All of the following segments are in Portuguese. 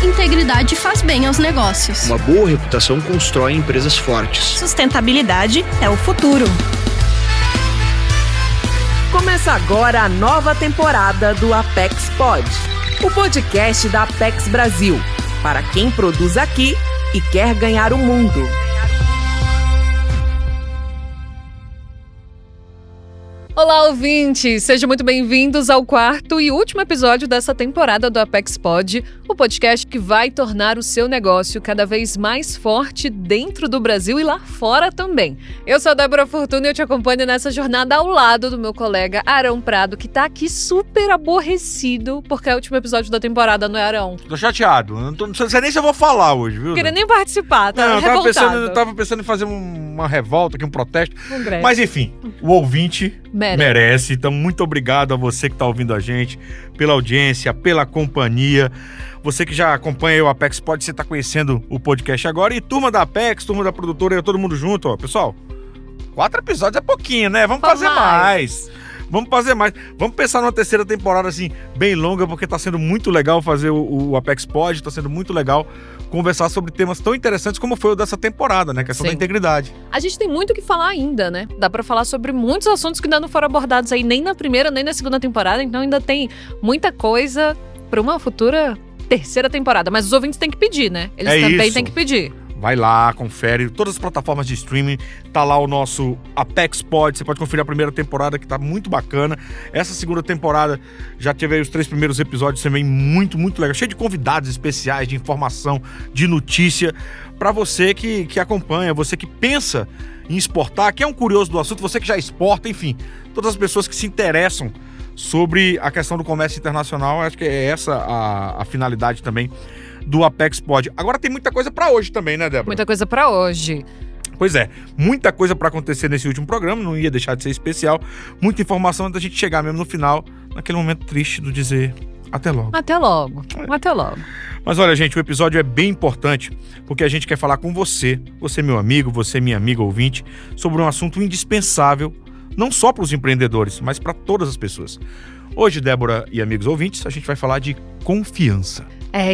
Integridade faz bem aos negócios. Uma boa reputação constrói empresas fortes. Sustentabilidade é o futuro. Começa agora a nova temporada do Apex Pod, o podcast da Apex Brasil, para quem produz aqui e quer ganhar o mundo. Olá, ouvintes! Sejam muito bem-vindos ao quarto e último episódio dessa temporada do Apex Pod, o podcast que vai tornar o seu negócio cada vez mais forte dentro do Brasil e lá fora também. Eu sou a Débora Fortuna e eu te acompanho nessa jornada ao lado do meu colega Arão Prado, que tá aqui super aborrecido porque é o último episódio da temporada, não é, Arão? Tô chateado, não sei nem se eu vou falar hoje, viu? Não queria nem participar, tá revoltado. Eu tava pensando em fazer uma revolta aqui, um protesto. Congresso. Mas enfim, o ouvinte merece. Então, muito obrigado a você que está ouvindo a gente, pela audiência, pela companhia. Você que já acompanha o Apex Pod, você está conhecendo o podcast agora. E turma da Apex, turma da produtora, todo mundo junto, ó. Pessoal, 4 episódios é pouquinho, né? Vamos fazer mais. Vamos pensar numa terceira temporada, assim, bem longa, porque tá sendo muito legal fazer o Apex Pod, tá sendo muito legal conversar sobre temas tão interessantes como foi o dessa temporada, né? Questão da integridade. A gente tem muito o que falar ainda, né? Dá pra falar sobre muitos assuntos que ainda não foram abordados aí, nem na primeira, nem na segunda temporada, então ainda tem muita coisa pra uma futura terceira temporada. Mas os ouvintes têm que pedir, né? Eles também têm que pedir. Vai lá, confere, todas as plataformas de streaming, tá lá o nosso Apex Pod, você pode conferir a primeira temporada que tá muito bacana. Essa segunda temporada já teve aí os 3 primeiros episódios também muito, muito legal, cheio de convidados especiais, de informação, de notícia, pra você que acompanha, você que pensa em exportar, que é um curioso do assunto, você que já exporta, enfim, todas as pessoas que se interessam sobre a questão do comércio internacional, acho que é essa a finalidade também do Apex Pod. Agora tem muita coisa pra hoje também, né, Débora? Muita coisa pra hoje. Pois é, muita coisa pra acontecer nesse último programa, não ia deixar de ser especial, muita informação antes da gente chegar mesmo no final, naquele momento triste do dizer até logo. Até logo, até logo. Mas olha, gente, o episódio é bem importante, porque a gente quer falar com você meu amigo, você minha amiga ouvinte, sobre um assunto indispensável, não só para os empreendedores, mas para todas as pessoas. Hoje, Débora e amigos ouvintes, a gente vai falar de confiança.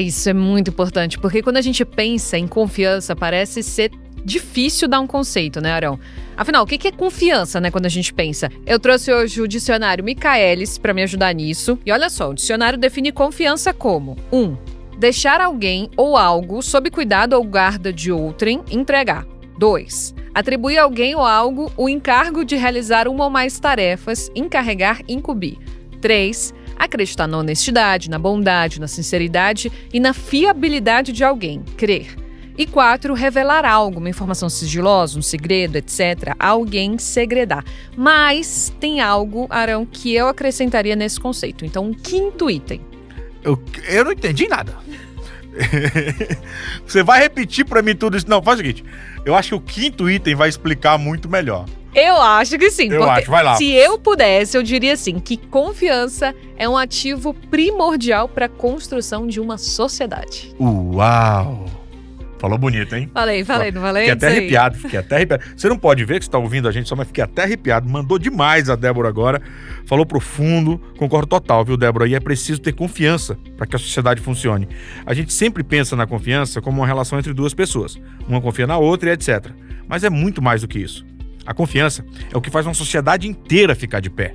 Isso é muito importante, porque quando a gente pensa em confiança, parece ser difícil dar um conceito, né, Arão? Afinal, o que é confiança, né, quando a gente pensa? Eu trouxe hoje o dicionário Michaelis para me ajudar nisso. E olha só, o dicionário define confiança como 1. Deixar alguém ou algo sob cuidado ou guarda de outrem entregar. 2. Atribuir a alguém ou algo o encargo de realizar uma ou mais tarefas, encarregar, incumbir. 3. Acreditar na honestidade, na bondade, na sinceridade e na fiabilidade de alguém, crer. E 4, revelar algo, uma informação sigilosa, um segredo, etc. Alguém segredar. Mas tem algo, Arão, que eu acrescentaria nesse conceito. Então, um quinto item. Eu não entendi nada. Você vai repetir pra mim tudo isso? Não, faz o seguinte. Eu acho que o quinto item vai explicar muito melhor. Eu acho que sim. Vai lá. Se eu pudesse, eu diria assim, que confiança é um ativo primordial para a construção de uma sociedade. Uau! Falou bonito, hein? Falei, não falei? Fiquei até arrepiado. Você não pode ver que você tá ouvindo a gente só, mas fiquei até arrepiado. Mandou demais a Débora agora. Falou profundo. Concordo total, viu, Débora? E é preciso ter confiança para que a sociedade funcione. A gente sempre pensa na confiança como uma relação entre duas pessoas. Uma confia na outra e etc. Mas é muito mais do que isso. A confiança é o que faz uma sociedade inteira ficar de pé.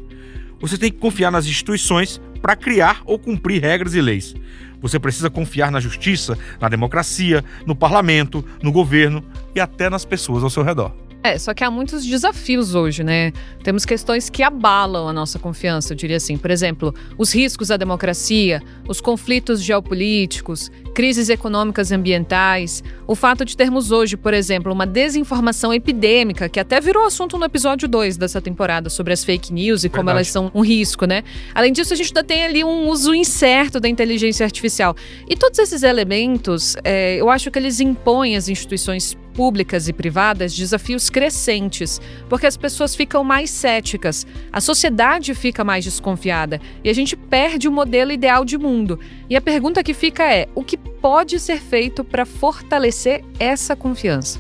Você tem que confiar nas instituições para criar ou cumprir regras e leis. Você precisa confiar na justiça, na democracia, no parlamento, no governo e até nas pessoas ao seu redor. Só que há muitos desafios hoje, né? Temos questões que abalam a nossa confiança, eu diria assim. Por exemplo, os riscos à democracia, os conflitos geopolíticos, crises econômicas e ambientais, o fato de termos hoje, por exemplo, uma desinformação epidêmica, que até virou assunto no episódio 2 dessa temporada, sobre as fake news e como elas são um risco, né? Além disso, a gente ainda tem ali um uso incerto da inteligência artificial. E todos esses elementos, eu acho que eles impõem às instituições públicas e privadas desafios crescentes, porque as pessoas ficam mais céticas, a sociedade fica mais desconfiada e a gente perde o modelo ideal de mundo. E a pergunta que fica é: o que pode ser feito para fortalecer essa confiança?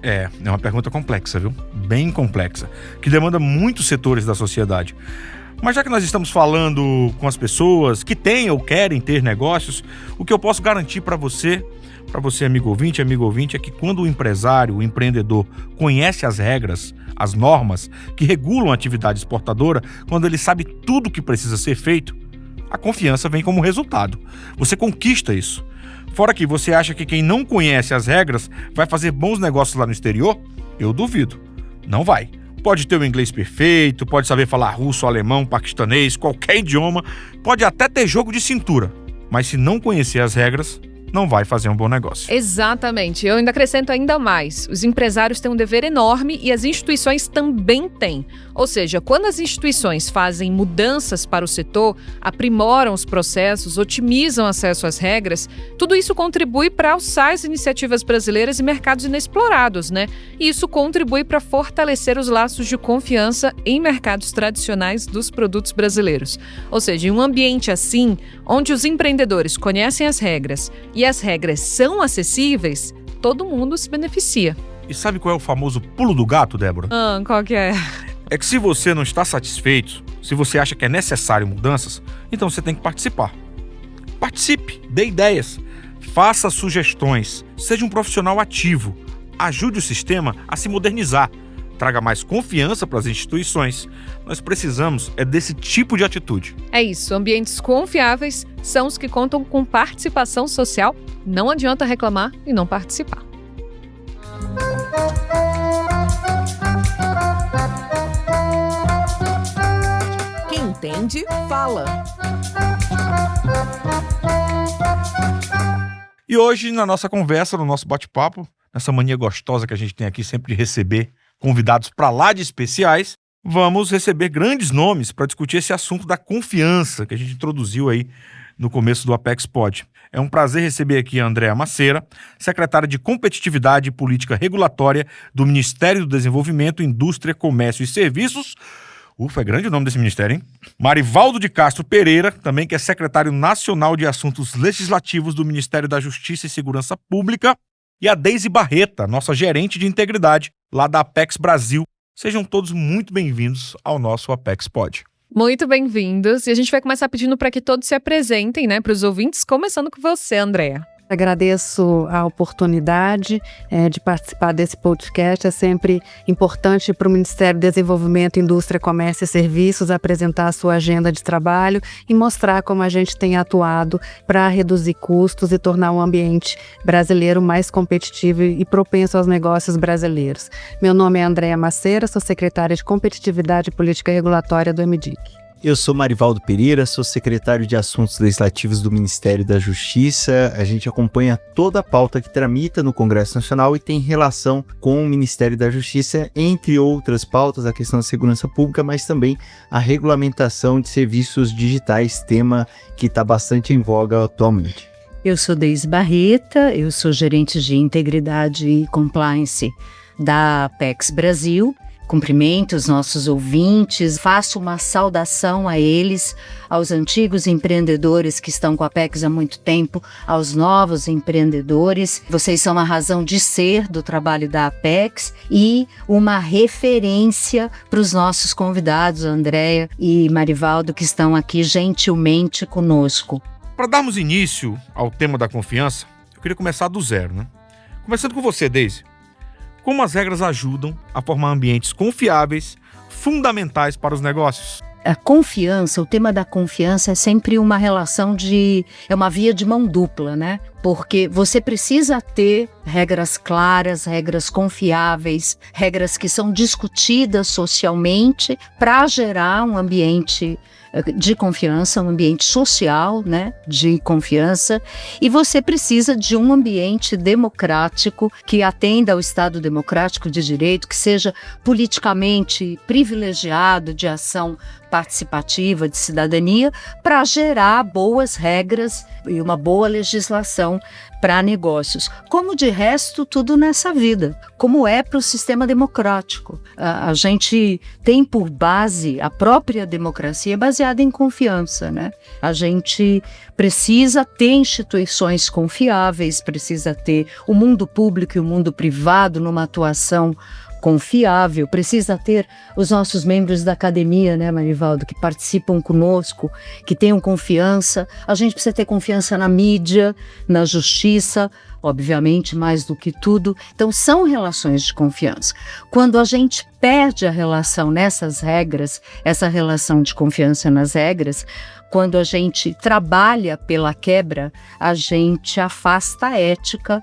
É uma pergunta complexa, viu? Bem complexa, que demanda muitos setores da sociedade. Mas já que nós estamos falando com as pessoas que têm ou querem ter negócios, o que eu posso garantir para você amigo ouvinte, é que quando o empresário, o empreendedor, conhece as regras, as normas que regulam a atividade exportadora, quando ele sabe tudo o que precisa ser feito, a confiança vem como resultado. Você conquista isso. Fora que você acha que quem não conhece as regras vai fazer bons negócios lá no exterior? Eu duvido. Não vai. Pode ter o inglês perfeito, pode saber falar russo, alemão, paquistanês, qualquer idioma, pode até ter jogo de cintura, mas se não conhecer as regras, não vai fazer um bom negócio. Exatamente. Eu ainda acrescento ainda mais. Os empresários têm um dever enorme e as instituições também têm. Ou seja, quando as instituições fazem mudanças para o setor, aprimoram os processos, otimizam acesso às regras, tudo isso contribui para alçar as iniciativas brasileiras e mercados inexplorados, né? E isso contribui para fortalecer os laços de confiança em mercados tradicionais dos produtos brasileiros. Ou seja, em um ambiente assim, onde os empreendedores conhecem as regras e as regras são acessíveis, todo mundo se beneficia. E sabe qual é o famoso pulo do gato, Débora? Qual que é? É que se você não está satisfeito, se você acha que é necessário mudanças, então você tem que participar. Participe, dê ideias, faça sugestões, seja um profissional ativo, ajude o sistema a se modernizar, traga mais confiança para as instituições. Nós precisamos desse tipo de atitude. É isso, ambientes confiáveis são os que contam com participação social. Não adianta reclamar e não participar. Quem entende, fala. E hoje, na nossa conversa, no nosso bate-papo, nessa mania gostosa que a gente tem aqui sempre de receber convidados para lá de especiais, vamos receber grandes nomes para discutir esse assunto da confiança que a gente introduziu aí no começo do Apex Pod. É um prazer receber aqui a Andréa Macera, secretária de Competitividade e Política Regulatória do Ministério do Desenvolvimento, Indústria, Comércio e Serviços. Ufa, é grande o nome desse ministério, hein? Marivaldo de Castro Pereira, também que é secretário nacional de Assuntos Legislativos do Ministério da Justiça e Segurança Pública. E a Deise Barreta, nossa gerente de integridade, lá da Apex Brasil. Sejam todos muito bem-vindos ao nosso Apex Pod. Muito bem-vindos. E a gente vai começar pedindo para que todos se apresentem, né, para os ouvintes, começando com você, Andréa. Agradeço a oportunidade de participar desse podcast. É sempre importante para o Ministério do Desenvolvimento, Indústria, Comércio e Serviços apresentar a sua agenda de trabalho e mostrar como a gente tem atuado para reduzir custos e tornar o ambiente brasileiro mais competitivo e propenso aos negócios brasileiros. Meu nome é Andréa Macera, sou secretária de Competitividade e Política Regulatória do MDIC. Eu sou Marivaldo Pereira, sou secretário de Assuntos Legislativos do Ministério da Justiça. A gente acompanha toda a pauta que tramita no Congresso Nacional e tem relação com o Ministério da Justiça, entre outras pautas, a questão da segurança pública, mas também a regulamentação de serviços digitais, tema que está bastante em voga atualmente. Eu sou Deise Barreta, eu sou gerente de Integridade e Compliance da Apex Brasil. Cumprimento os nossos ouvintes, faço uma saudação a eles, aos antigos empreendedores que estão com a Apex há muito tempo, aos novos empreendedores. Vocês são a razão de ser do trabalho da Apex e uma referência para os nossos convidados, Andréa e Marivaldo, que estão aqui gentilmente conosco. Para darmos início ao tema da confiança, eu queria começar do zero, né? Começando com você, Deise. Como as regras ajudam a formar ambientes confiáveis, fundamentais para os negócios? A confiança, o tema da confiança é sempre uma relação é uma via de mão dupla, né? Porque você precisa ter regras claras, regras confiáveis, regras que são discutidas socialmente para gerar um ambiente de confiança, um ambiente social, né, de confiança, e você precisa de um ambiente democrático que atenda ao Estado democrático de direito, que seja politicamente privilegiado de ação participativa, de cidadania, para gerar boas regras e uma boa legislação para negócios. Como de resto, tudo nessa vida, como é para o sistema democrático. A gente tem por base a própria democracia baseada em confiança, né? A gente precisa ter instituições confiáveis, precisa ter o mundo público e o mundo privado numa atuação confiável, precisa ter os nossos membros da academia, né, Marivaldo, que participam conosco, que tenham confiança. A gente precisa ter confiança na mídia, na justiça, obviamente, mais do que tudo. Então, são relações de confiança. Quando a gente perde a relação nessas regras, essa relação de confiança nas regras, quando a gente trabalha pela quebra, a gente afasta a ética,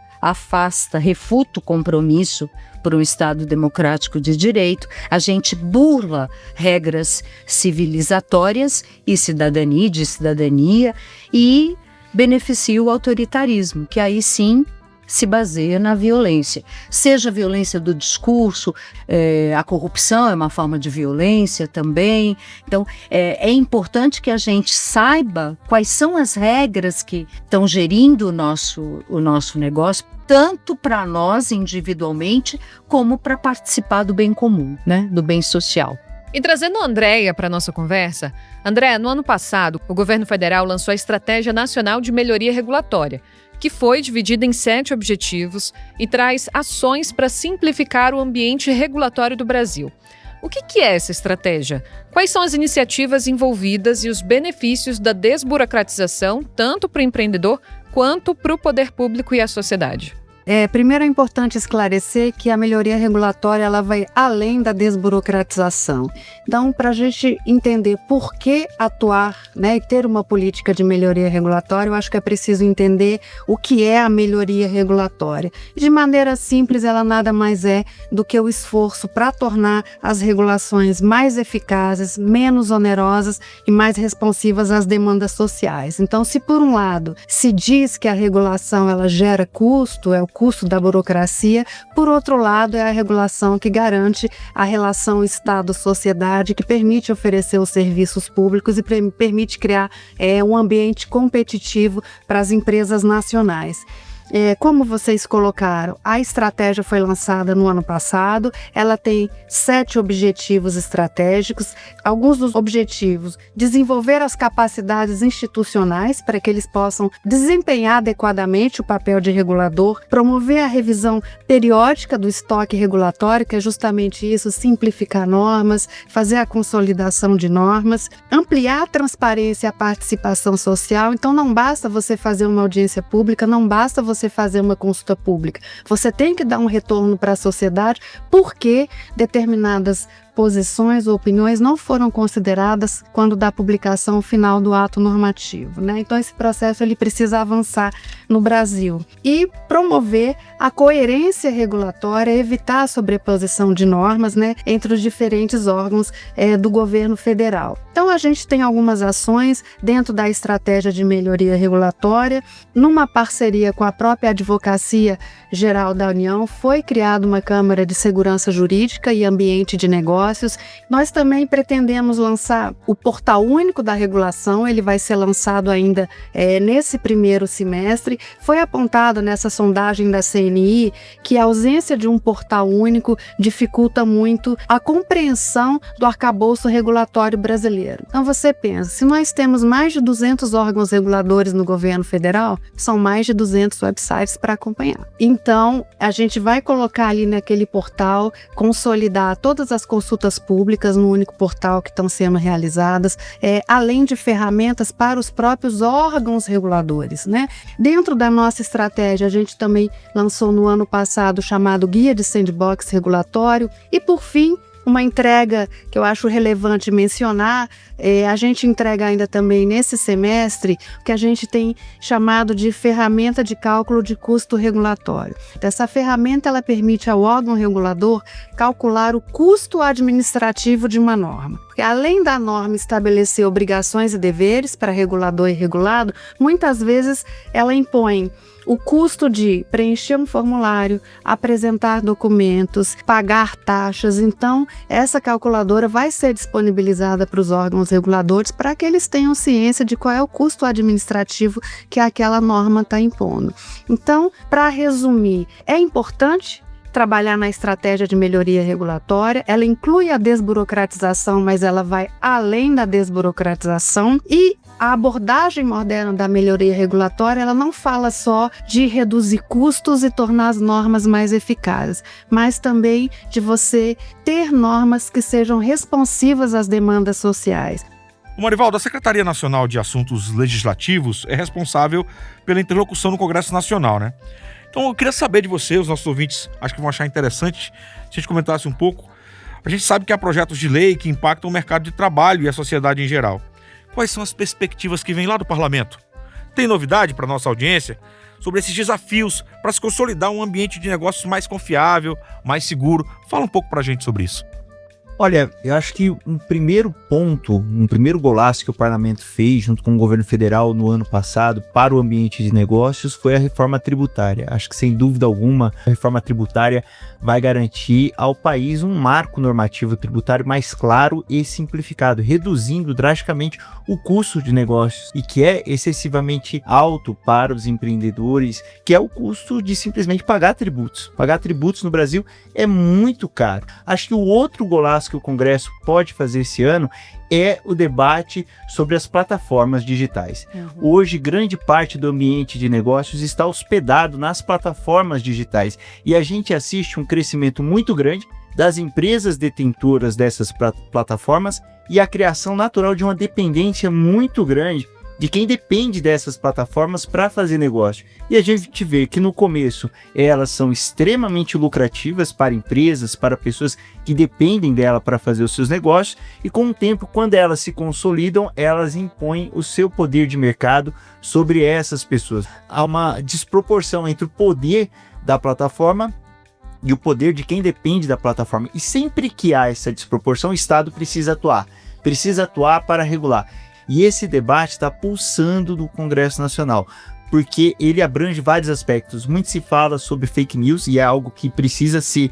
refuta o compromisso por um Estado democrático de direito, a gente burla regras civilizatórias e de cidadania e beneficia o autoritarismo, que aí sim se baseia na violência. Seja a violência do discurso, a corrupção é uma forma de violência também. Então, é importante que a gente saiba quais são as regras que estão gerindo o nosso negócio, tanto para nós individualmente, como para participar do bem comum, né? Do bem social. E trazendo a Andréia para a nossa conversa, Andréia, no ano passado, o governo federal lançou a Estratégia Nacional de Melhoria Regulatória, que foi dividida em 7 objetivos e traz ações para simplificar o ambiente regulatório do Brasil. O que é essa estratégia? Quais são as iniciativas envolvidas e os benefícios da desburocratização, tanto para o empreendedor quanto para o poder público e a sociedade? Primeiro é importante esclarecer que a melhoria regulatória ela vai além da desburocratização. Então, para a gente entender por que atuar, né, e ter uma política de melhoria regulatória, eu acho que é preciso entender o que é a melhoria regulatória. De maneira simples, ela nada mais é do que o esforço para tornar as regulações mais eficazes, menos onerosas e mais responsivas às demandas sociais. Então, se por um lado se diz que a regulação ela gera custo, é o custo da burocracia, por outro lado é a regulação que garante a relação Estado-sociedade, que permite oferecer os serviços públicos e permite criar um ambiente competitivo para as empresas nacionais. Como vocês colocaram, a estratégia foi lançada no ano passado, ela tem 7 objetivos estratégicos. Alguns dos objetivos: desenvolver as capacidades institucionais para que eles possam desempenhar adequadamente o papel de regulador, promover a revisão periódica do estoque regulatório, que é justamente isso, simplificar normas, fazer a consolidação de normas, ampliar a transparência e a participação social. Então não basta você fazer uma audiência pública, não basta você fazer uma consulta pública. Você tem que dar um retorno para a sociedade porque determinadas posições ou opiniões não foram consideradas quando da publicação final do ato normativo, né? Então esse processo ele precisa avançar no Brasil e promover a coerência regulatória, evitar a sobreposição de normas, né, entre os diferentes órgãos do governo federal. Então a gente tem algumas ações dentro da estratégia de melhoria regulatória. Numa parceria com a própria Advocacia Geral da União, foi criada uma Câmara de Segurança Jurídica e Ambiente de Negócios. Nós também pretendemos lançar o Portal Único da Regulação, ele vai ser lançado ainda nesse primeiro semestre. Foi apontado nessa sondagem da CNI que a ausência de um portal único dificulta muito a compreensão do arcabouço regulatório brasileiro. Então você pensa, se nós temos mais de 200 órgãos reguladores no governo federal, são mais de 200 websites para acompanhar. Então, a gente vai colocar ali naquele portal, consolidar todas as consultas públicas no único portal que estão sendo realizadas, além de ferramentas para os próprios órgãos reguladores, né? Dentro da nossa estratégia, a gente também lançou no ano passado o chamado Guia de Sandbox Regulatório e, por fim, uma entrega que eu acho relevante mencionar, a gente entrega ainda também nesse semestre o que a gente tem chamado de ferramenta de cálculo de custo regulatório. Essa ferramenta ela permite ao órgão regulador calcular o custo administrativo de uma norma. Porque além da norma estabelecer obrigações e deveres para regulador e regulado, muitas vezes ela impõe o custo de preencher um formulário, apresentar documentos, pagar taxas. Então, essa calculadora vai ser disponibilizada para os órgãos reguladores para que eles tenham ciência de qual é o custo administrativo que aquela norma está impondo. Então, para resumir, é importante trabalhar na estratégia de melhoria regulatória, ela inclui a desburocratização, mas ela vai além da desburocratização e a abordagem moderna da melhoria regulatória, ela não fala só de reduzir custos e tornar as normas mais eficazes, mas também de você ter normas que sejam responsivas às demandas sociais. Marivaldo, a Secretaria Nacional de Assuntos Legislativos é responsável pela interlocução no Congresso Nacional, né? Então eu queria saber de você, os nossos ouvintes acho que vão achar interessante se a gente comentasse um pouco. A gente sabe que há projetos de lei que impactam o mercado de trabalho e a sociedade em geral. Quais são as perspectivas que vêm lá do parlamento? Tem novidade para nossa audiência sobre esses desafios para se consolidar um ambiente de negócios mais confiável, mais seguro? Fala um pouco para a gente sobre isso. Olha, eu acho que um primeiro golaço que o parlamento fez junto com o governo federal no ano passado para o ambiente de negócios foi a reforma tributária. Acho que, sem dúvida alguma, a reforma tributária vai garantir ao país um marco normativo tributário mais claro e simplificado, reduzindo drasticamente o custo de negócios, e que é excessivamente alto para os empreendedores, que é o custo de simplesmente pagar tributos. Pagar tributos no Brasil é muito caro. Acho que o outro golaço que o Congresso pode fazer esse ano é o debate sobre as plataformas digitais. Hoje, grande parte do ambiente de negócios está hospedado nas plataformas digitais, e a gente assiste um crescimento muito grande das empresas detentoras dessas plataformas e a criação natural de uma dependência muito grande de quem depende dessas plataformas para fazer negócio. E a gente vê que no começo elas são extremamente lucrativas para empresas, para pessoas que dependem dela para fazer os seus negócios, e com o tempo, quando elas se consolidam, elas impõem o seu poder de mercado sobre essas pessoas. Há uma desproporção entre o poder da plataforma e o poder de quem depende da plataforma. E sempre que há essa desproporção, o Estado precisa atuar para regular. E esse debate está pulsando no Congresso Nacional, porque ele abrange vários aspectos. Muito se fala sobre fake news, e é algo que precisa ser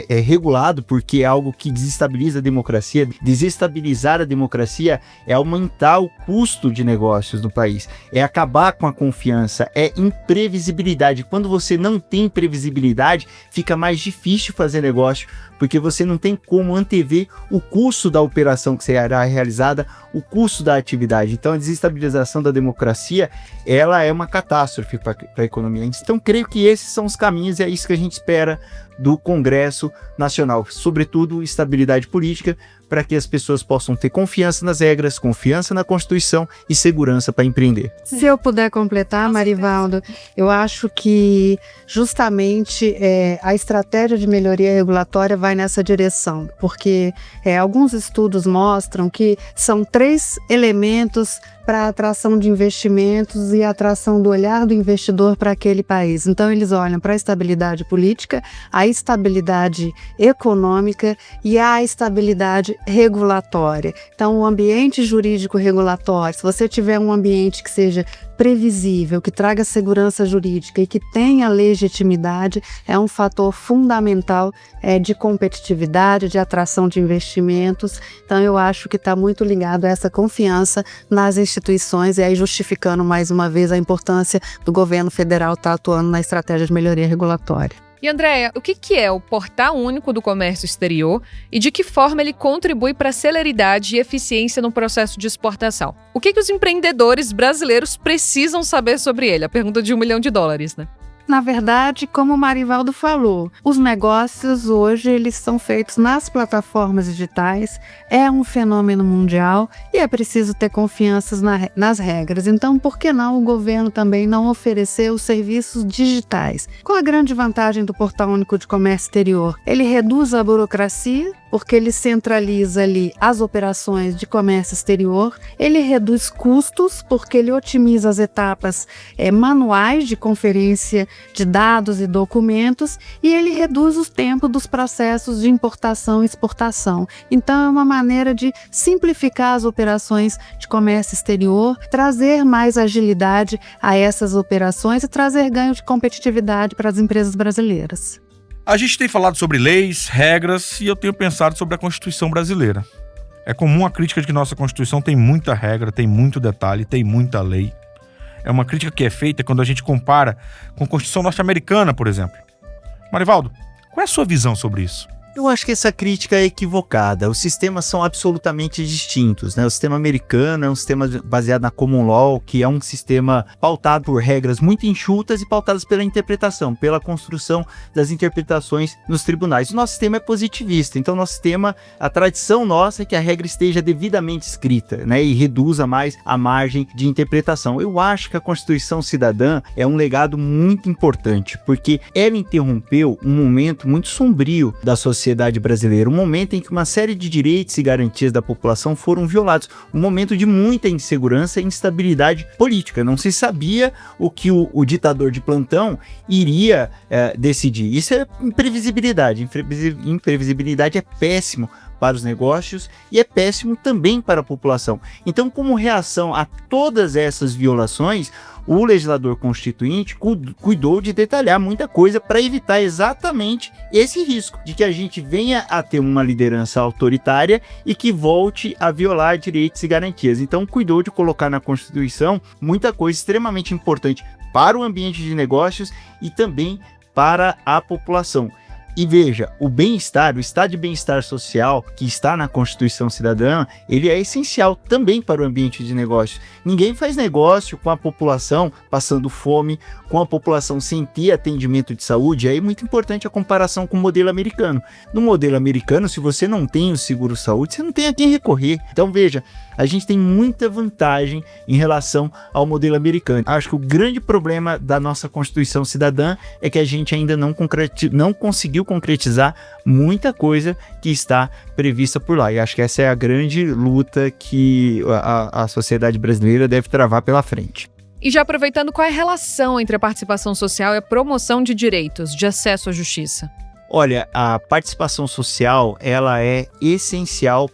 regulado, porque é algo que desestabiliza a democracia. Desestabilizar a democracia é aumentar o custo de negócios no país, é acabar com a confiança, é imprevisibilidade. Quando você não tem previsibilidade, fica mais difícil fazer negócio, porque você não tem como antever o custo da operação que será realizada, o custo da atividade. Então, a desestabilização da democracia, ela é uma catástrofe para a economia. Então, creio que esses são os caminhos, e é isso que a gente espera do Congresso Nacional. Sobretudo, estabilidade política, para que as pessoas possam ter confiança nas regras, confiança na Constituição e segurança para empreender. Se eu puder completar, Marivaldo, eu acho que justamente a estratégia de melhoria regulatória vai nessa direção, porque alguns estudos mostram que são 3 elementos para a atração de investimentos e a atração do olhar do investidor para aquele país. Então, eles olham para a estabilidade política, a estabilidade econômica e a estabilidade regulatória. Então, o ambiente jurídico regulatório, se você tiver um ambiente que seja previsível, que traga segurança jurídica e que tenha legitimidade, é um fator fundamental de competitividade, de atração de investimentos. Então, eu acho que está muito ligado a essa confiança nas instituições, e aí justificando mais uma vez a importância do governo federal estar atuando na estratégia de melhoria regulatória. E, Andréia, o que é o Portal Único do Comércio Exterior e de que forma ele contribui para a celeridade e eficiência no processo de exportação? O que os empreendedores brasileiros precisam saber sobre ele? A pergunta de $1 milhão, né? Na verdade, como o Marivaldo falou, os negócios hoje eles são feitos nas plataformas digitais, é um fenômeno mundial e é preciso ter confiança nas regras. Então, por que não o governo também não oferecer os serviços digitais? Qual a grande vantagem do Portal Único de Comércio Exterior? Ele reduz a burocracia, porque ele centraliza ali as operações de comércio exterior, ele reduz custos, porque ele otimiza as etapas manuais de conferência de dados e documentos, e ele reduz os tempos dos processos de importação e exportação. Então, é uma maneira de simplificar as operações de comércio exterior, trazer mais agilidade a essas operações e trazer ganho de competitividade para as empresas brasileiras. A gente tem falado sobre leis, regras, e eu tenho pensado sobre a Constituição brasileira. É comum a crítica de que nossa Constituição tem muita regra, tem muito detalhe, tem muita lei. É uma crítica que é feita quando a gente compara com a Constituição norte-americana, por exemplo. Marivaldo, qual é a sua visão sobre isso? Eu acho que essa crítica é equivocada. Os sistemas são absolutamente distintos, né? O sistema americano é um sistema baseado na common law, que é um sistema pautado por regras muito enxutas e pautadas pela interpretação, pela construção das interpretações nos tribunais. O nosso sistema é positivista, então nosso sistema, a tradição nossa é que a regra esteja devidamente escrita, né? E reduza mais a margem de interpretação. Eu acho que a Constituição Cidadã é um legado muito importante, porque ela interrompeu um momento muito sombrio da sociedade brasileira, um momento em que uma série de direitos e garantias da população foram violados, um momento de muita insegurança e instabilidade política. Não se sabia o que o ditador de plantão iria decidir. Isso é imprevisibilidade. Imprevisibilidade é péssimo para os negócios e é péssimo também para a população. Então, como reação a todas essas violações, o legislador constituinte cuidou de detalhar muita coisa para evitar exatamente esse risco de que a gente venha a ter uma liderança autoritária e que volte a violar direitos e garantias. Então, cuidou de colocar na Constituição muita coisa extremamente importante para o ambiente de negócios e também para a população. E veja, o bem-estar, o estado de bem-estar social que está na Constituição Cidadã, ele é essencial também para o ambiente de negócio. Ninguém faz negócio com a população passando fome, com a população sem ter atendimento de saúde. Aí é muito importante a comparação com o modelo americano. No modelo americano, se você não tem o seguro-saúde, você não tem a quem recorrer. Então veja, a gente tem muita vantagem em relação ao modelo americano. Acho que o grande problema da nossa Constituição Cidadã é que a gente ainda não conseguiu concretizar muita coisa que está prevista por lá. E acho que essa é a grande luta que a sociedade brasileira deve travar pela frente. E já aproveitando, qual é a relação entre a participação social e a promoção de direitos, de acesso à justiça? Olha, a participação social, ela é essencial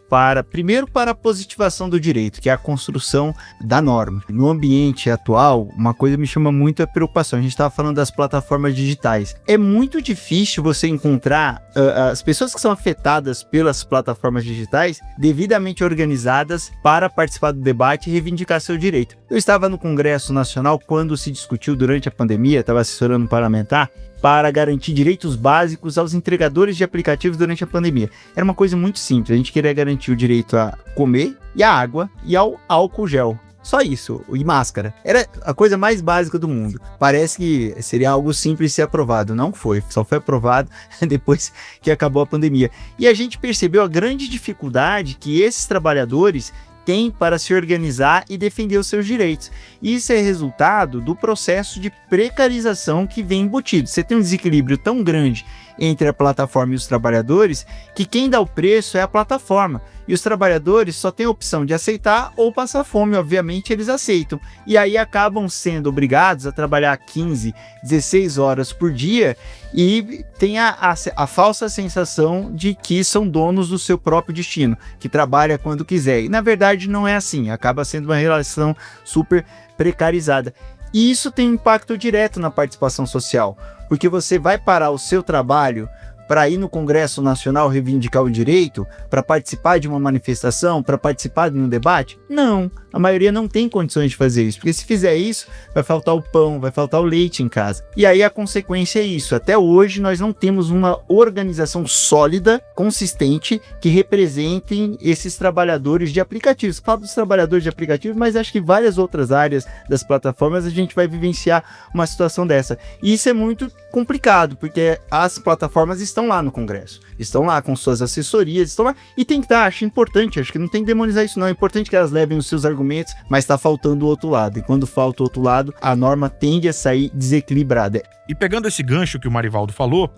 primeiro para a positivação do direito, que é a construção da norma. No ambiente atual, uma coisa me chama muito a preocupação. A gente estava falando das plataformas digitais. É muito difícil você encontrar as pessoas que são afetadas pelas plataformas digitais devidamente organizadas para participar do debate e reivindicar seu direito. Eu estava no Congresso Nacional quando se discutiu durante a pandemia, estava assessorando um parlamentar, para garantir direitos básicos aos entregadores de aplicativos durante a pandemia. Era uma coisa muito simples, a gente queria garantir o direito a comer, e a água, e ao álcool gel. Só isso, e máscara. Era a coisa mais básica do mundo. Parece que seria algo simples de ser aprovado. Não foi, só foi aprovado depois que acabou a pandemia. E a gente percebeu a grande dificuldade que esses trabalhadores tem para se organizar e defender os seus direitos. Isso é resultado do processo de precarização que vem embutido. Você tem um desequilíbrio tão grande entre a plataforma e os trabalhadores que quem dá o preço é a plataforma. E os trabalhadores só têm a opção de aceitar ou passar fome, obviamente eles aceitam. E aí acabam sendo obrigados a trabalhar 15, 16 horas por dia e tem a falsa sensação de que são donos do seu próprio destino, que trabalha quando quiser. E na verdade não é assim, acaba sendo uma relação super precarizada. E isso tem um impacto direto na participação social, porque você vai parar o seu trabalho para ir no Congresso Nacional reivindicar o direito, para participar de uma manifestação, para participar de um debate? Não, a maioria não tem condições de fazer isso, porque se fizer isso, vai faltar o pão, vai faltar o leite em casa. E aí a consequência é isso. Até hoje nós não temos uma organização sólida, consistente, que representem esses trabalhadores de aplicativos. Falo dos trabalhadores de aplicativos, mas acho que várias outras áreas das plataformas a gente vai vivenciar uma situação dessa. E isso é muito complicado, porque as plataformas estão lá no Congresso, estão lá com suas assessorias, estão lá e tem que estar, acho importante, acho que não tem que demonizar isso não, é importante que elas levem os seus argumentos, mas está faltando o outro lado, e quando falta o outro lado, a norma tende a sair desequilibrada. E pegando esse gancho que o Marivaldo falou,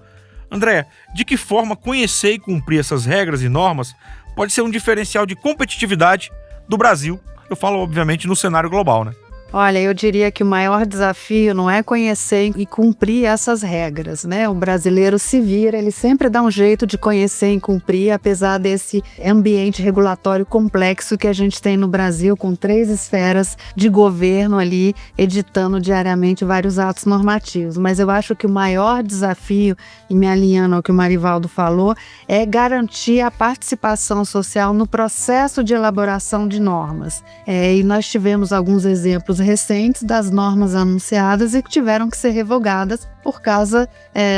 André, de que forma conhecer e cumprir essas regras e normas pode ser um diferencial de competitividade do Brasil? Eu falo, obviamente, no cenário global, né? Olha, eu diria que o maior desafio não é conhecer e cumprir essas regras, né? O brasileiro se vira, ele sempre dá um jeito de conhecer e cumprir, apesar desse ambiente regulatório complexo que a gente tem no Brasil, com 3 esferas de governo ali, editando diariamente vários atos normativos. Mas eu acho que o maior desafio, e me alinhando ao que o Marivaldo falou, é garantir a participação social no processo de elaboração de normas. E nós tivemos alguns exemplos exemplos recentes das normas anunciadas e que tiveram que ser revogadas por causa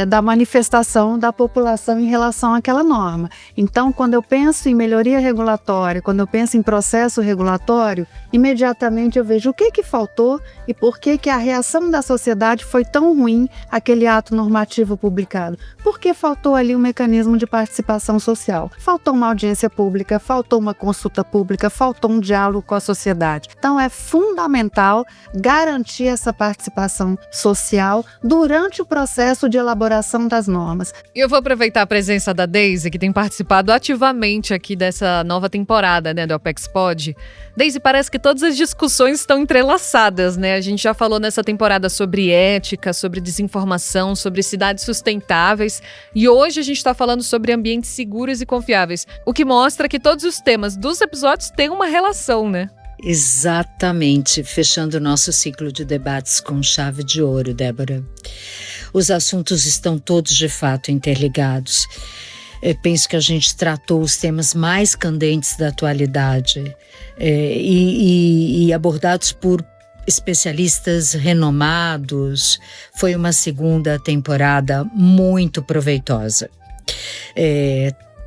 da manifestação da população em relação àquela norma. Então, quando eu penso em melhoria regulatória, quando eu penso em processo regulatório, imediatamente eu vejo o que faltou e por que a reação da sociedade foi tão ruim àquele ato normativo publicado. Porque faltou ali um mecanismo de participação social. Faltou uma audiência pública, faltou uma consulta pública, faltou um diálogo com a sociedade. Então, é fundamental garantir essa participação social durante o processo de elaboração das normas. E eu vou aproveitar a presença da Deise, que tem participado ativamente aqui dessa nova temporada, né, do Apex Pod. Deise, parece que todas as discussões estão entrelaçadas, né? A gente já falou nessa temporada sobre ética, sobre desinformação, sobre cidades sustentáveis, e hoje a gente está falando sobre ambientes seguros e confiáveis, o que mostra que todos os temas dos episódios têm uma relação, né? Exatamente, fechando o nosso ciclo de debates com chave de ouro, Débora. Os assuntos estão todos de fato interligados. Eu penso que a gente tratou os temas mais candentes da atualidade e abordados por especialistas renomados. Foi uma segunda temporada muito proveitosa.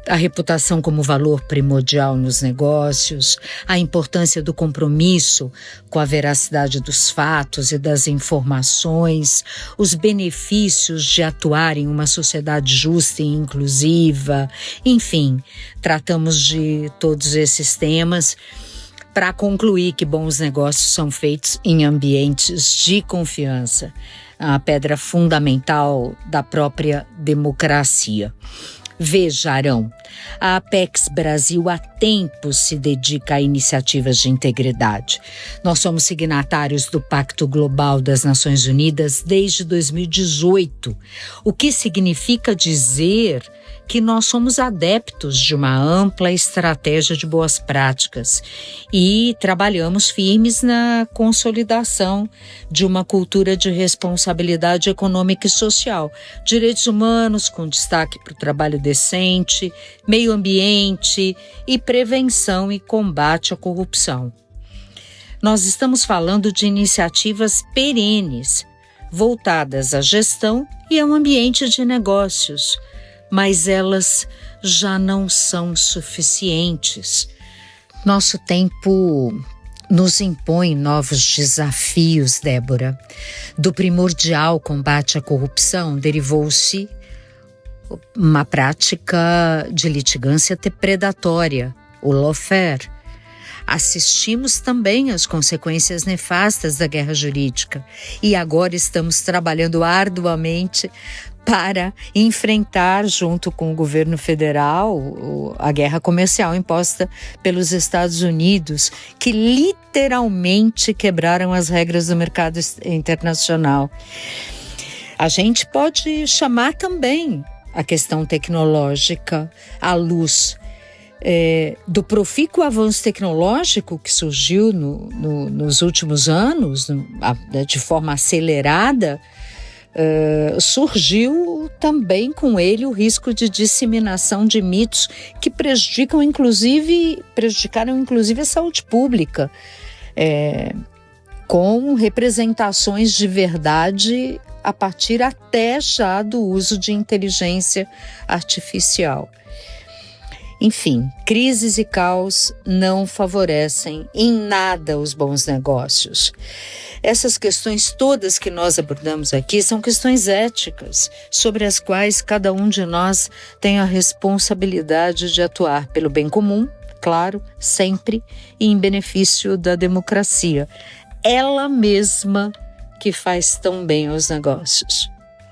A reputação como valor primordial nos negócios, a importância do compromisso com a veracidade dos fatos e das informações, os benefícios de atuar em uma sociedade justa e inclusiva, enfim, tratamos de todos esses temas para concluir que bons negócios são feitos em ambientes de confiança, a pedra fundamental da própria democracia. Veja, Arão, a Apex Brasil há tempos se dedica a iniciativas de integridade. Nós somos signatários do Pacto Global das Nações Unidas desde 2018, o que significa dizer que nós somos adeptos de uma ampla estratégia de boas práticas e trabalhamos firmes na consolidação de uma cultura de responsabilidade econômica e social, direitos humanos com destaque para o trabalho decente, meio ambiente e prevenção e combate à corrupção. Nós estamos falando de iniciativas perenes, voltadas à gestão e ao ambiente de negócios, mas elas já não são suficientes. Nosso tempo nos impõe novos desafios, Débora. Do primordial combate à corrupção derivou-se uma prática de litigância predatória, o lawfare. Assistimos também às consequências nefastas da guerra jurídica e agora estamos trabalhando arduamente para enfrentar, junto com o governo federal, a guerra comercial imposta pelos Estados Unidos, que literalmente quebraram as regras do mercado internacional. A gente pode chamar também a questão tecnológica à luz do profícuo avanço tecnológico que surgiu nos últimos anos, de forma acelerada. Surgiu também com ele o risco de disseminação de mitos que prejudicaram inclusive a saúde pública, com representações de verdade a partir até já do uso de inteligência artificial. Enfim, crises e caos não favorecem em nada os bons negócios. Essas questões todas que nós abordamos aqui são questões éticas, sobre as quais cada um de nós tem a responsabilidade de atuar pelo bem comum, claro, sempre, e em benefício da democracia. Ela mesma que faz tão bem aos negócios.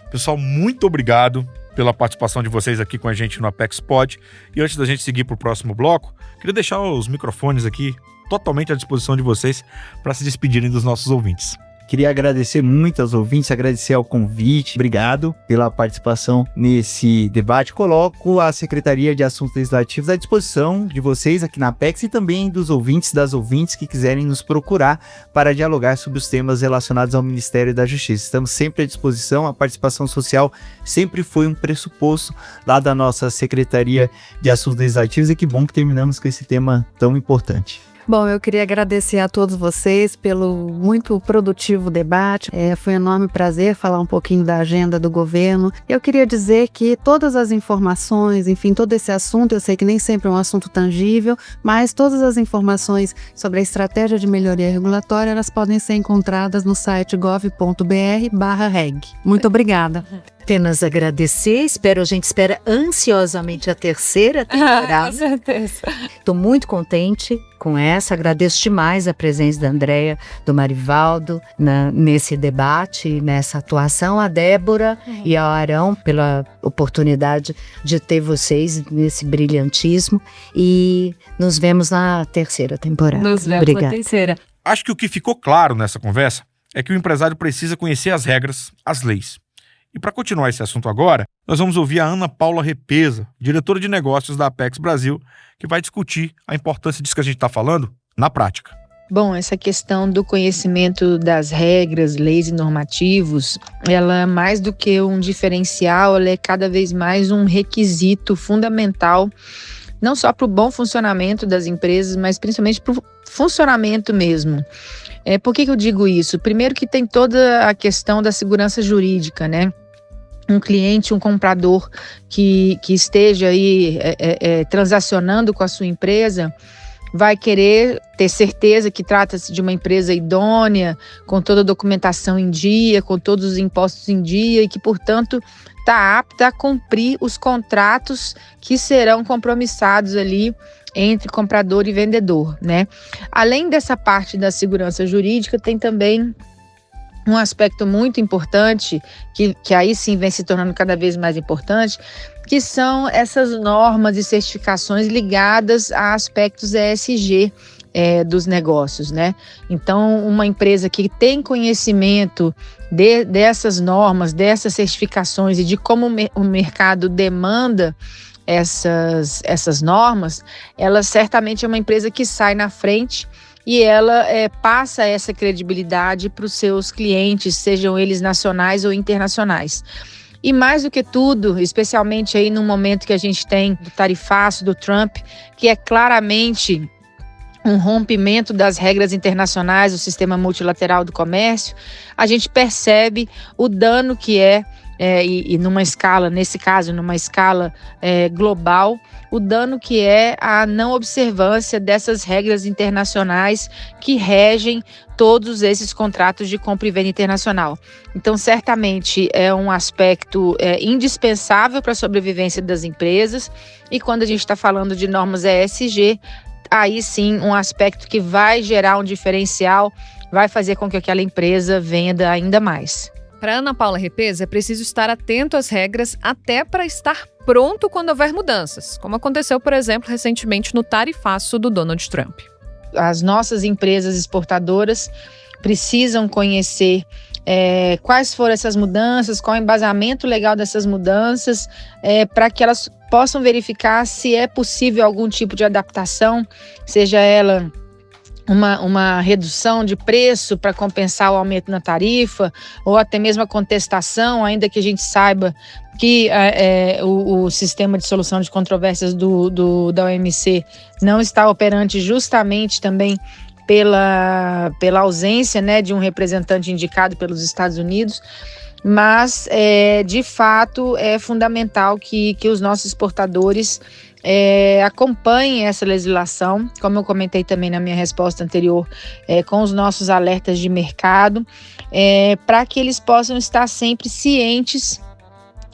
Pessoal, muito obrigado pela participação de vocês aqui com a gente no Apex Pod. E antes da gente seguir para o próximo bloco, queria deixar os microfones aqui totalmente à disposição de vocês para se despedirem dos nossos ouvintes. Queria agradecer muito aos ouvintes, agradecer ao convite. Obrigado pela participação nesse debate. Coloco a Secretaria de Assuntos Legislativos à disposição de vocês aqui na Apex e também dos ouvintes, das ouvintes que quiserem nos procurar para dialogar sobre os temas relacionados ao Ministério da Justiça. Estamos sempre à disposição, a participação social sempre foi um pressuposto lá da nossa Secretaria de Assuntos Legislativos e que bom que terminamos com esse tema tão importante. Bom, eu queria agradecer a todos vocês pelo muito produtivo debate. Foi um enorme prazer falar um pouquinho da agenda do governo. Eu queria dizer que todas as informações, enfim, todo esse assunto, eu sei que nem sempre é um assunto tangível, mas todas as informações sobre a estratégia de melhoria regulatória, elas podem ser encontradas no site gov.br/reg. Muito obrigada. Apenas agradecer, a gente espera ansiosamente a terceira temporada. Com certeza. Estou muito contente com essa, agradeço demais a presença da Andréia, do Marivaldo nesse debate, nessa atuação, a Débora e ao Arão pela oportunidade de ter vocês nesse brilhantismo, e nos vemos na terceira temporada. Nos vemos na terceira. Acho que o que ficou claro nessa conversa é que o empresário precisa conhecer as regras, as leis. E para continuar esse assunto agora, nós vamos ouvir a Ana Paula Repesa, diretora de negócios da Apex Brasil, que vai discutir a importância disso que a gente está falando na prática. Bom, essa questão do conhecimento das regras, leis e normativos, ela, mais do que um diferencial, ela é cada vez mais um requisito fundamental, não só para o bom funcionamento das empresas, mas principalmente para o funcionamento mesmo. Por que eu digo isso? Primeiro que tem toda a questão da segurança jurídica, né? Um cliente, um comprador que esteja aí transacionando com a sua empresa vai querer ter certeza que trata-se de uma empresa idônea, com toda a documentação em dia, com todos os impostos em dia e que, portanto, está apta a cumprir os contratos que serão compromissados ali entre comprador e vendedor, né? Além dessa parte da segurança jurídica, tem também um aspecto muito importante, que aí sim vem se tornando cada vez mais importante, que são essas normas e certificações ligadas a aspectos ESG dos negócios, né? Então, uma empresa que tem conhecimento dessas normas, dessas certificações e de como o mercado demanda essas normas, ela certamente é uma empresa que sai na frente e ela passa essa credibilidade para os seus clientes, sejam eles nacionais ou internacionais. E mais do que tudo, especialmente aí no momento que a gente tem do tarifaço do Trump, que é claramente um rompimento das regras internacionais do sistema multilateral do comércio, a gente percebe o dano que e numa escala, nesse caso, numa escala global, o dano que é a não observância dessas regras internacionais que regem todos esses contratos de compra e venda internacional. Então, certamente, é um aspecto indispensável para a sobrevivência das empresas, e quando a gente está falando de normas ESG, aí sim, um aspecto que vai gerar um diferencial, vai fazer com que aquela empresa venda ainda mais. Para Ana Paula Repesa, é preciso estar atento às regras até para estar pronto quando houver mudanças, como aconteceu, por exemplo, recentemente no tarifaço do Donald Trump. As nossas empresas exportadoras precisam conhecer quais foram essas mudanças, qual é o embasamento legal dessas mudanças, para que elas possam verificar se é possível algum tipo de adaptação, seja ela uma redução de preço para compensar o aumento na tarifa, ou até mesmo a contestação, ainda que a gente saiba que o sistema de solução de controvérsias da OMC não está operante justamente também pela ausência, né, de um representante indicado pelos Estados Unidos. Mas, de fato, é fundamental que os nossos exportadores acompanhem essa legislação, como eu comentei também na minha resposta anterior, com os nossos alertas de mercado, para que eles possam estar sempre cientes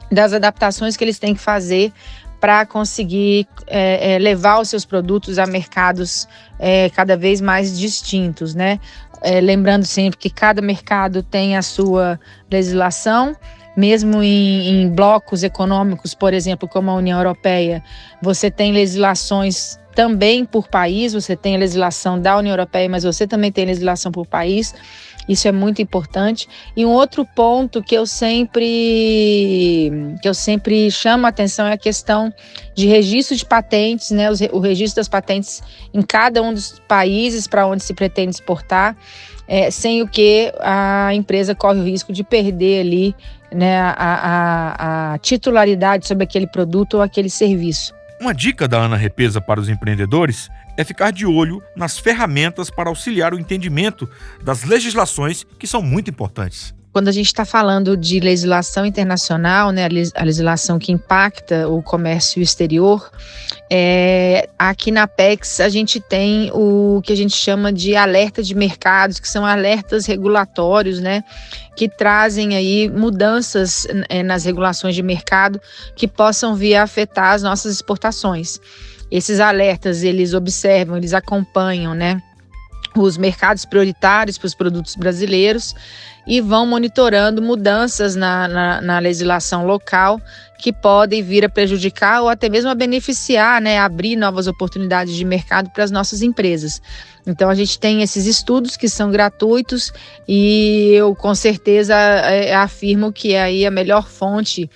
das adaptações que eles têm que fazer para conseguir levar os seus produtos a mercados cada vez mais distintos, né? Lembrando sempre que cada mercado tem a sua legislação, mesmo em blocos econômicos, por exemplo, como a União Europeia, você tem legislações também por país, você tem a legislação da União Europeia, mas você também tem legislação por país. Isso é muito importante. E um outro ponto que eu sempre chamo a atenção é a questão de registro de patentes, né? O registro das patentes em cada um dos países para onde se pretende exportar, sem o que a empresa corre o risco de perder ali, né, a titularidade sobre aquele produto ou aquele serviço. Uma dica da Ana Repesa para os empreendedores é ficar de olho nas ferramentas para auxiliar o entendimento das legislações que são muito importantes. Quando a gente está falando de legislação internacional, né, a legislação que impacta o comércio exterior, aqui na Apex a gente tem o que a gente chama de alerta de mercados, que são alertas regulatórios, né, que trazem aí mudanças nas regulações de mercado que possam vir a afetar as nossas exportações. Esses alertas, eles observam, eles acompanham, né, os mercados prioritários para os produtos brasileiros e vão monitorando mudanças na legislação local que podem vir a prejudicar ou até mesmo a beneficiar, né, abrir novas oportunidades de mercado para as nossas empresas. Então a gente tem esses estudos que são gratuitos e eu com certeza afirmo que é aí a melhor fonte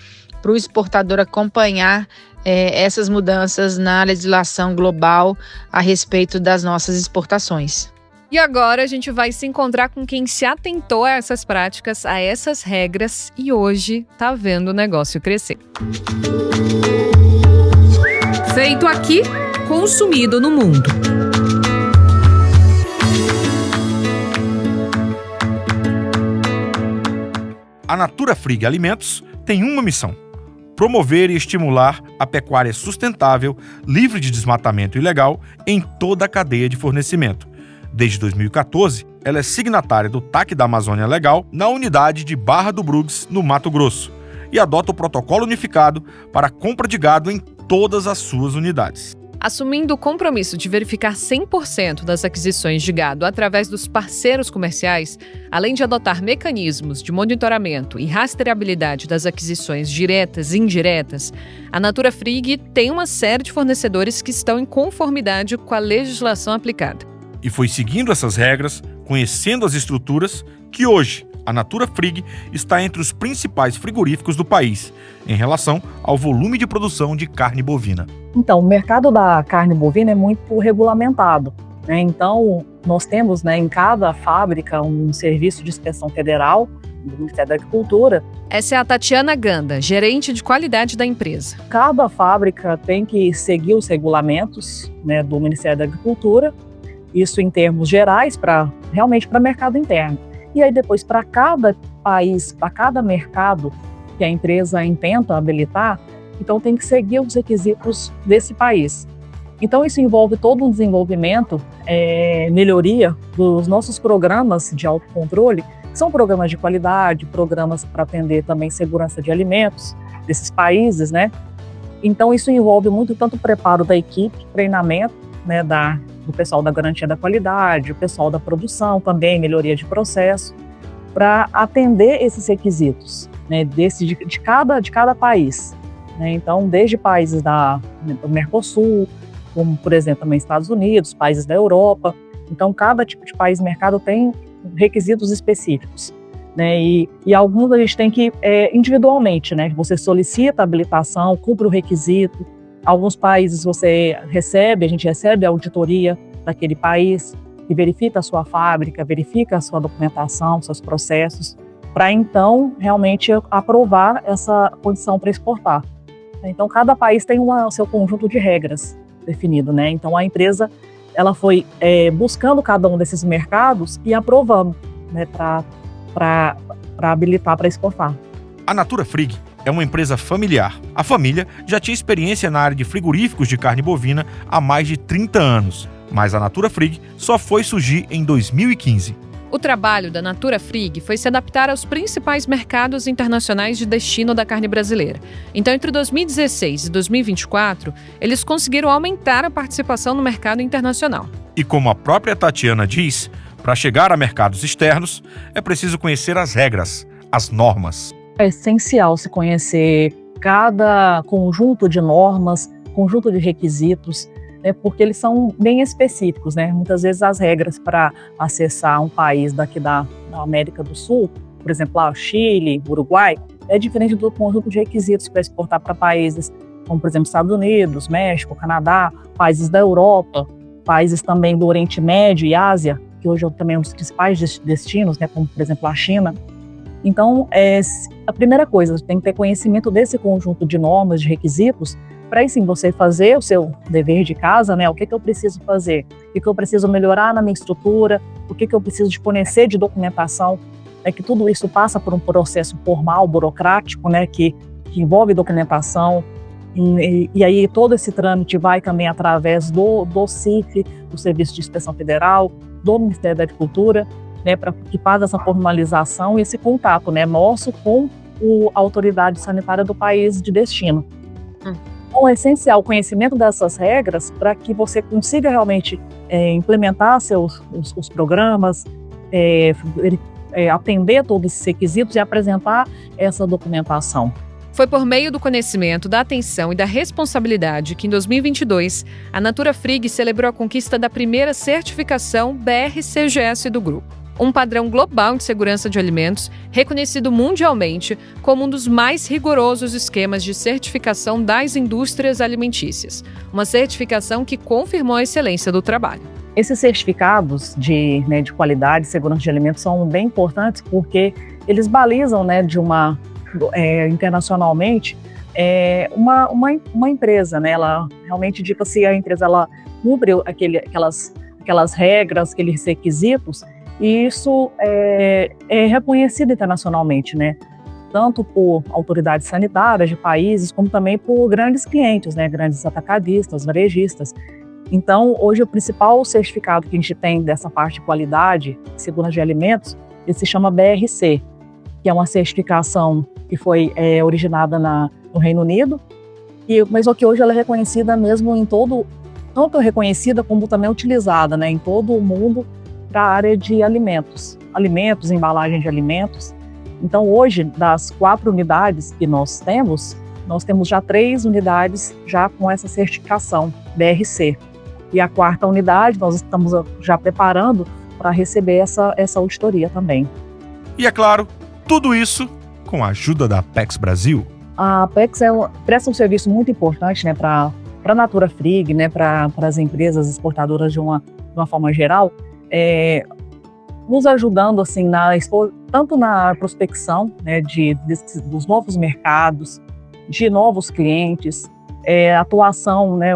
para o exportador acompanhar essas mudanças na legislação global a respeito das nossas exportações. E agora a gente vai se encontrar com quem se atentou a essas práticas, a essas regras e hoje tá vendo o negócio crescer. Feito aqui, consumido no mundo. A Natura Frig Alimentos tem uma missão: promover e estimular a pecuária sustentável, livre de desmatamento ilegal em toda a cadeia de fornecimento. Desde 2014, ela é signatária do TAC da Amazônia Legal na unidade de Barra do Brugges, no Mato Grosso, e adota o protocolo unificado para a compra de gado em todas as suas unidades. Assumindo o compromisso de verificar 100% das aquisições de gado através dos parceiros comerciais, além de adotar mecanismos de monitoramento e rastreabilidade das aquisições diretas e indiretas, a Natura Frig tem uma série de fornecedores que estão em conformidade com a legislação aplicada. E foi seguindo essas regras, conhecendo as estruturas, que hoje a Natura Frig está entre os principais frigoríficos do país, em relação ao volume de produção de carne bovina. Então, o mercado da carne bovina é muito regulamentado, né? Então, nós temos, né, em cada fábrica um serviço de inspeção federal do Ministério da Agricultura. Essa é a Tatiana Ganda, gerente de qualidade da empresa. Cada fábrica tem que seguir os regulamentos, né, do Ministério da Agricultura, isso em termos gerais, realmente para o mercado interno. E aí depois, para cada país, para cada mercado que a empresa intenta habilitar, então tem que seguir os requisitos desse país. Então isso envolve todo um desenvolvimento, melhoria dos nossos programas de autocontrole, que são programas de qualidade, programas para atender também segurança de alimentos desses países, né? Então isso envolve muito tanto o preparo da equipe, treinamento, né, do pessoal da garantia da qualidade, o pessoal da produção também, melhoria de processo, para atender esses requisitos, né, de cada país. Né? Então, desde países do Mercosul, como, por exemplo, também Estados Unidos, países da Europa. Então, cada tipo de país e mercado tem requisitos específicos. Né? E alguns a gente tem que, individualmente, né? Você solicita a habilitação, cumpre o requisito. Alguns países a gente recebe a auditoria daquele país, que verifica a sua fábrica, verifica a sua documentação, seus processos, para então realmente aprovar essa condição para exportar. Então cada país tem o seu conjunto de regras definido, né? Então a empresa ela foi buscando cada um desses mercados e aprovando, né, para habilitar para exportar. A Natura Frig é uma empresa familiar. A família já tinha experiência na área de frigoríficos de carne bovina há mais de 30 anos, mas a Natura Frig só foi surgir em 2015. O trabalho da Natura Frig foi se adaptar aos principais mercados internacionais de destino da carne brasileira. Então, entre 2016 e 2024, eles conseguiram aumentar a participação no mercado internacional. E como a própria Tatiana diz, para chegar a mercados externos, é preciso conhecer as regras, as normas. É essencial se conhecer cada conjunto de normas, conjunto de requisitos, né, porque eles são bem específicos, né? Muitas vezes as regras para acessar um país daqui da América do Sul, por exemplo, o Chile, Uruguai, é diferente do conjunto de requisitos para exportar para países como, por exemplo, Estados Unidos, México, Canadá, países da Europa, países também do Oriente Médio e Ásia, que hoje é também um dos principais destinos, né, como, por exemplo, a China. Então, a primeira coisa, tem que ter conhecimento desse conjunto de normas, de requisitos, para sim você fazer o seu dever de casa, né? O que eu preciso fazer? O que eu preciso melhorar na minha estrutura? O que eu preciso de fornecer de documentação? É que tudo isso passa por um processo formal, burocrático, né? Que envolve documentação. E aí todo esse trâmite vai também através do CIF, do Serviço de Inspeção Federal, do Ministério da Agricultura, né, para que faz essa formalização e esse contato, né, nosso com a autoridade sanitária do país de destino. Então é essencial o conhecimento dessas regras para que você consiga realmente implementar os programas, atender todos esses requisitos e apresentar essa documentação. Foi por meio do conhecimento, da atenção e da responsabilidade que, em 2022, a Natura Frig celebrou a conquista da primeira certificação BRCGS do grupo, um padrão global de segurança de alimentos reconhecido mundialmente como um dos mais rigorosos esquemas de certificação das indústrias alimentícias, uma certificação que confirmou a excelência do trabalho. Esses certificados de qualidade e segurança de alimentos são bem importantes porque eles balizam, né, internacionalmente, uma empresa, né? Ela realmente indica se a empresa ela cumpre aquelas regras, aqueles requisitos, e isso é reconhecido internacionalmente, né? Tanto por autoridades sanitárias de países, como também por grandes clientes, né? Grandes atacadistas, varejistas. Então, hoje o principal certificado que a gente tem dessa parte de qualidade e segurança de alimentos, ele se chama BRC, que é uma certificação que foi originada no Reino Unido, mas que hoje ela é reconhecida mesmo tanto reconhecida como também utilizada, né, em todo o mundo para a área de alimentos, embalagem de alimentos. Então hoje, das 4 unidades que nós temos já 3 unidades já com essa certificação BRC. E a 4ª unidade nós estamos já preparando para receber essa auditoria também. E é claro, tudo isso com a ajuda da Apex Brasil. A Apex presta um serviço muito importante, né, para a Natura Frig, né, para as empresas exportadoras de uma forma geral, nos ajudando assim, tanto na prospecção, né, dos novos mercados, de novos clientes, atuação, né,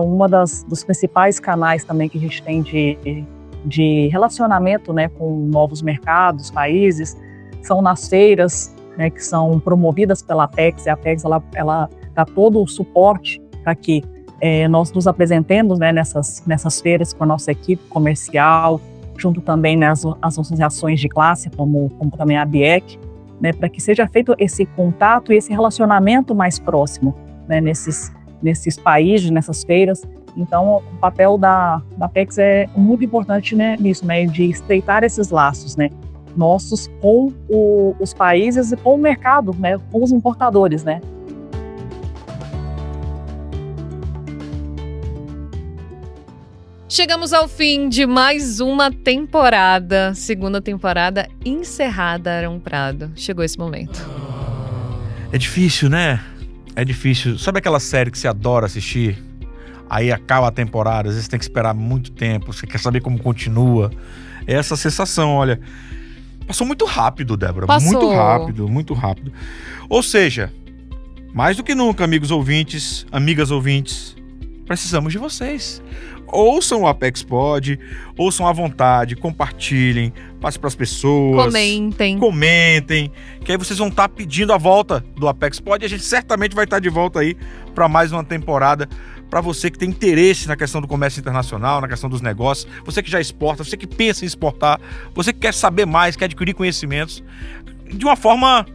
dos principais canais também que a gente tem de relacionamento, né, com novos mercados, países, são nas feiras, né, que são promovidas pela Apex. A Apex ela dá todo o suporte para que nós nos apresentemos, né, nessas feiras com a nossa equipe comercial, junto também nas associações de classe, como também a ABIEC, né, para que seja feito esse contato e esse relacionamento mais próximo, né, nesses países, nessas feiras. Então, o papel da Apex é muito importante, né, nisso, né, de estreitar esses laços, né, nossos com os países e com o mercado, né, com os importadores, né. Chegamos ao fim de mais uma temporada, segunda temporada encerrada, Arão Prado. Chegou esse momento. É difícil, né? É difícil. Sabe aquela série que você adora assistir? Aí acaba a temporada, às vezes tem que esperar muito tempo, você quer saber como continua. É essa sensação, olha. Passou muito rápido, Débora. Passou. Muito rápido, muito rápido. Ou seja, mais do que nunca, amigos ouvintes, amigas ouvintes, precisamos de vocês. Ouçam o Apex Pod, ouçam à vontade, compartilhem, passem para as pessoas. Comentem, que aí vocês vão estar pedindo a volta do Apex Pod e a gente certamente vai estar de volta aí para mais uma temporada. Para você que tem interesse na questão do comércio internacional, na questão dos negócios, você que já exporta, você que pensa em exportar, você que quer saber mais, quer adquirir conhecimentos, de uma forma,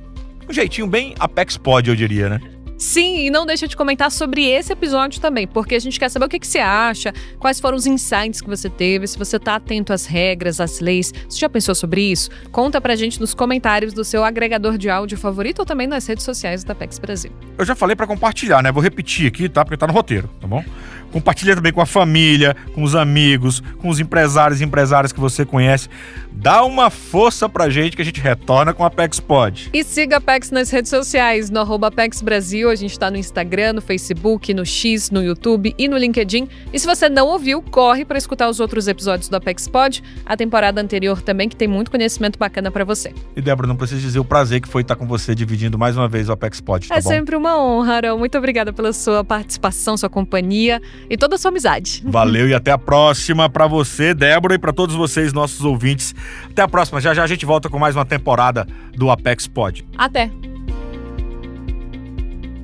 um jeitinho bem Apex Pod, eu diria, né? Sim, e não deixa de comentar sobre esse episódio também, porque a gente quer saber o que você acha, quais foram os insights que você teve, se você tá atento às regras, às leis. Você já pensou sobre isso? Conta pra gente nos comentários do seu agregador de áudio favorito ou também nas redes sociais da Apex Brasil. Eu já falei pra compartilhar, né? Vou repetir aqui, tá? Porque tá no roteiro, tá bom? Compartilha também com a família, com os amigos, com os empresários e empresárias que você conhece. Dá uma força pra gente que a gente retorna com a Apex Pod. E siga a Apex nas redes sociais, no @Apex Brasil. A gente está no Instagram, no Facebook, no X, no YouTube e no LinkedIn. E se você não ouviu, corre para escutar os outros episódios do Apex Pod, a temporada anterior também, que tem muito conhecimento bacana para você. E Débora, não precisa dizer o prazer que foi estar com você dividindo mais uma vez o Apex Pod, tá bom? Sempre uma honra, Arão. Muito obrigada pela sua participação, sua companhia e toda a sua amizade. Valeu e até a próxima para você, Débora, e para todos vocês, nossos ouvintes. Até a próxima. Já já a gente volta com mais uma temporada do Apex Pod. Até.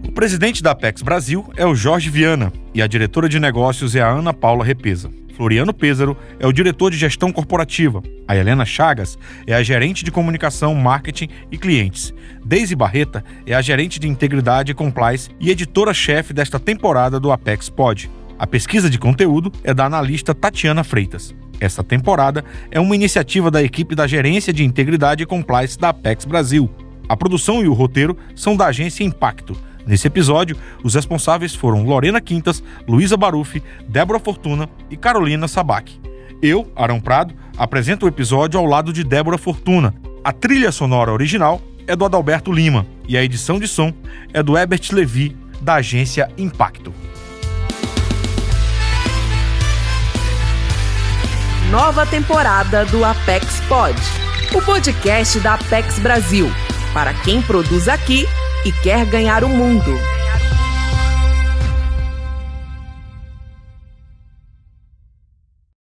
O presidente da Apex Brasil é o Jorge Viana e a diretora de negócios é a Ana Paula Repesa. Floriano Pêsaro é o diretor de gestão corporativa. A Helena Chagas é a gerente de comunicação, marketing e clientes. Deise Barreta é a gerente de integridade e compliance e editora-chefe desta temporada do Apex Pod. A pesquisa de conteúdo é da analista Tatiana Freitas. Esta temporada é uma iniciativa da equipe da Gerência de Integridade e Compliance da Apex Brasil. A produção e o roteiro são da agência Impacto. Nesse episódio, os responsáveis foram Lorena Quintas, Luísa Baruffi, Débora Fortuna e Carolina Sabac. Eu, Arão Prado, apresento o episódio ao lado de Débora Fortuna. A trilha sonora original é do Adalberto Lima e a edição de som é do Herbert Levi, da agência Impacto. Nova temporada do Apex Pod, o podcast da Apex Brasil, para quem produz aqui e quer ganhar o mundo.